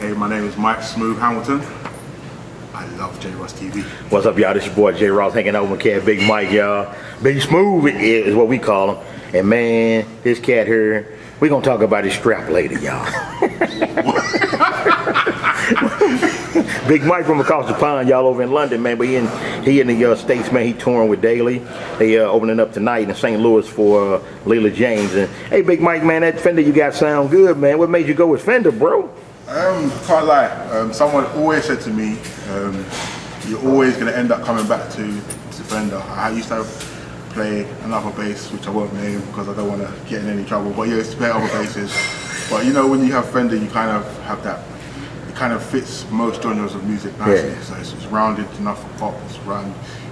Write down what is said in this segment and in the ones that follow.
Hey, my name is Mike Smooth Hamilton. I love J Ross TV. What's up, y'all? This your boy J Ross hanging out with my cat Big Mike, y'all. Big Smooth is what we call him. And man, this cat here, we gonna talk about his strap later, y'all. Big Mike from across the pond, y'all, over in London, man. But he in the States, man. He touring with Daley. They opening up tonight in St. Louis for Leela James. And hey, Big Mike, man, that Fender you got sound good, man. What made you go with Fender, bro? Can't lie. Someone always said to me, you're always gonna end up coming back to Fender. I used to play another bass, which I won't name because I don't want to get in any trouble. But yeah, I used to play other basses. But you know, when you have Fender, you kind of have that. It kind of fits most genres of music nicely. Yeah. So it's rounded enough for pop.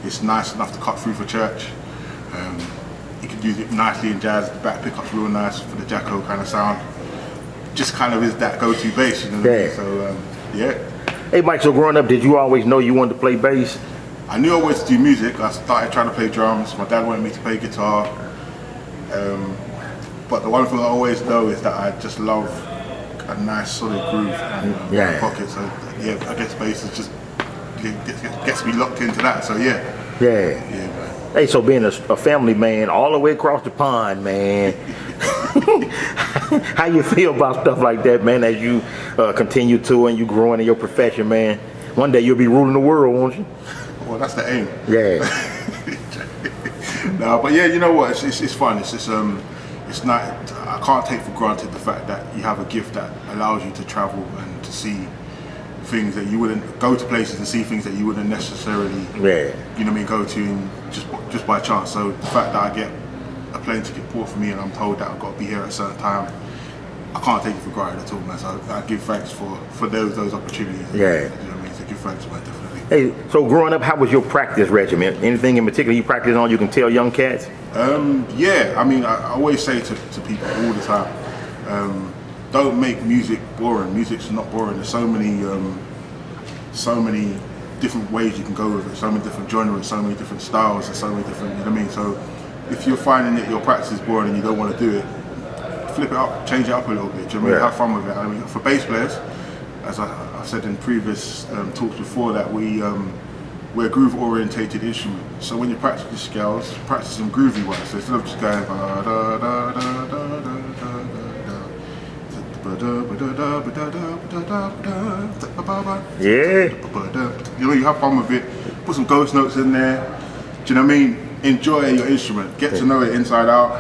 It's nice enough to cut through for church. You can use it nicely in jazz. The back pickup's real nice for the Jacko kind of sound. Just kind of is that go-to bass, you know what I mean? So yeah. Hey Mike, so growing up, did you always know you wanted to play bass? I knew I wanted to do music. I started trying to play drums. My dad wanted me to play guitar. But the one thing I always know is that I just love a nice solid groove and pocket. So yeah, I guess bass is just gets me locked into that. So yeah. Yeah. Man. Hey, so being a family man all the way across the pond, man. How you feel about stuff like that, man, as you continue to and you growing in your profession, man? One day you'll be ruling the world, won't you? Well, that's the aim. Yeah. No, but yeah, you know what? It's fun. It's not. I can't take for granted the fact that you have a gift that allows you to travel and to see things that you wouldn't go to places and see things that you wouldn't necessarily, you know what I mean, go to just by chance. So the fact that I get a plane ticket bought for me and I'm told that I've got to be here at a certain time, I can't take it for granted at all, man. So I give thanks for those opportunities. Yeah. You know what I mean? So give thanks, man, definitely. Hey, so growing up, how was your practice regimen? Anything in particular you practice on you can tell young cats? Yeah, I mean, I always say to people all the time, don't make music boring. Music's not boring. There's so many different ways you can go with it, so many different genres, so many different styles, and so many different, you know what I mean? So if you're finding that your practice is boring and you don't want to do it, flip it up, change it up a little bit, do you know what I mean? Have fun with it. I mean, for bass players, as I've said in previous talks before, that we're a groove orientated instrument. So when you practice the scales, practice them groovy ones. So instead of just going you know, you have fun with it, put some ghost notes in there, do you know what I mean? Enjoy your instrument, get to know it inside out,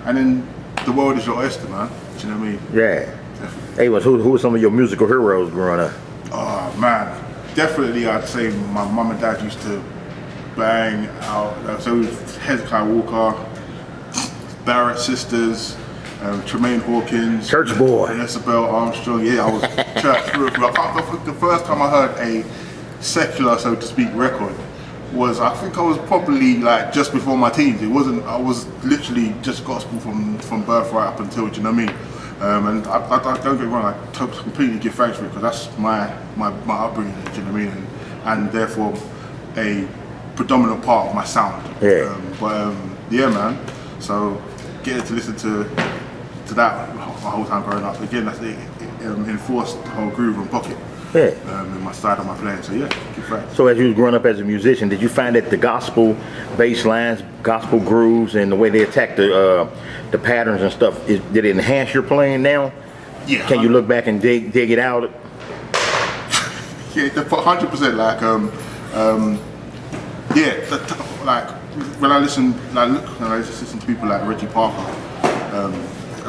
and then the world is your oyster, man, do you know what I mean? Yeah. Definitely. Hey, who are some of your musical heroes growing up? Oh man, definitely I'd say my mum and dad used to bang out, so Hezekiah Walker, Barrett Sisters, Tremaine Hawkins, Church Boy, Isabel Armstrong. Yeah, I was church through. The first time I heard a secular, so to speak, record was, I think I was probably like just before my teens. It wasn't. I was literally just gospel from birth right up until. Do you know what I mean? And I don't get me wrong. I completely give thanks for it because that's my upbringing. Do you know what I mean? And therefore a predominant part of my sound. Yeah. Yeah, man. So getting to listen to that my whole time growing up, again, that's it enforced the whole groove and pocket in my style of my playing. So yeah, keep thanks. So as you was growing up as a musician, did you find that the gospel bass lines, gospel grooves, and the way they attack the patterns and stuff, did it enhance your playing now? Yeah. Can you look back and dig it out? Yeah, 100%. Like when I listen to people like Reggie Parker,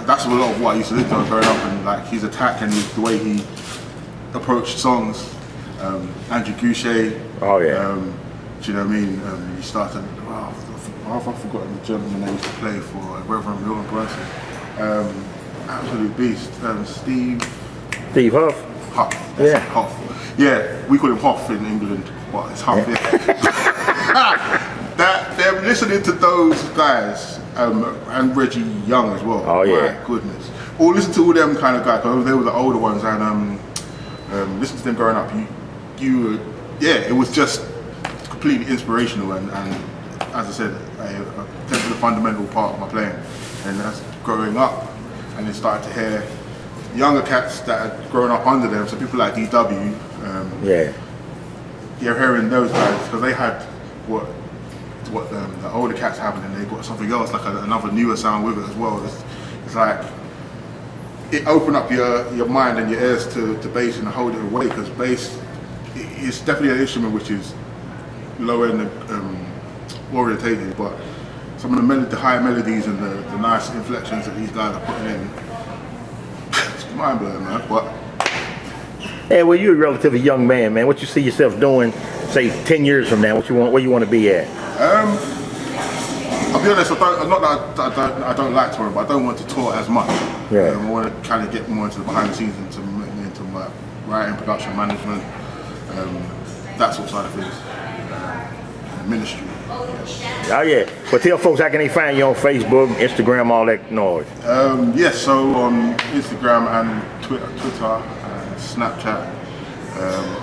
that's a lot of what I used to listen to growing up, and like his attack and the way he approached songs. Andrew Goucher. Oh yeah. Do you know what I mean? He started. I've forgotten the gentleman that used to play for Reverend Milton Brunson. Absolute beast. Steve Huff. Huff. Yeah. Huff. Yeah, we call him Huff in England. Well, it's Huff. Yeah. They're listening to those guys and Reggie Young as well. Oh yeah. My goodness. Or listen to all them kind of guys. Cause they were the older ones, and listen to them growing up. It was just completely inspirational, and as I said, definitely a fundamental part of my playing. And that's growing up, and then started to hear, younger cats that had grown up under them, so people like DW. Yeah. You're hearing those guys because they had what the older cats have, and then they got something else, like another newer sound with it as well. It's like it opened up your mind and your ears to bass and hold it away, because bass is definitely an instrument which is low end orientated, but some of the higher melodies and the nice inflections that these guys are putting in, it's mind blowing, man. But hey, well, you're a relatively young man, man. What you see yourself doing, say 10 years from now? Where you want to be at? I'll be honest, I don't like touring, but I don't want to tour as much. Yeah. I want to kind of get more into the behind the scenes, into my writing, production, management, that sort of side of things, ministry. Oh yeah. But tell folks, how can they find you on Facebook, Instagram, all that noise? Yes, so on Instagram and Twitter and Snapchat,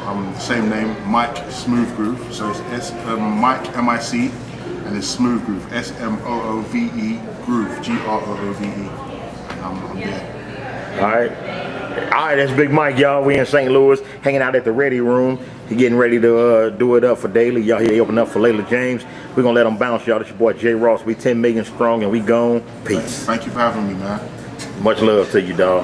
I'm the same name, Mike Smooth Groove. So it's Mike MIC, and it's Smooth Groove, SMOOVE Groove, GROOVE, and I'm there. All right, that's Big Mike, y'all. We in St. Louis, hanging out at the Ready Room. He getting ready to do it up for Daley. Y'all here, they open up for Layla James. We're gonna let them bounce, y'all. This your boy J. Ross. We 10 million strong, and we gone. Peace. Thank you for having me, man. Much love to you, dog.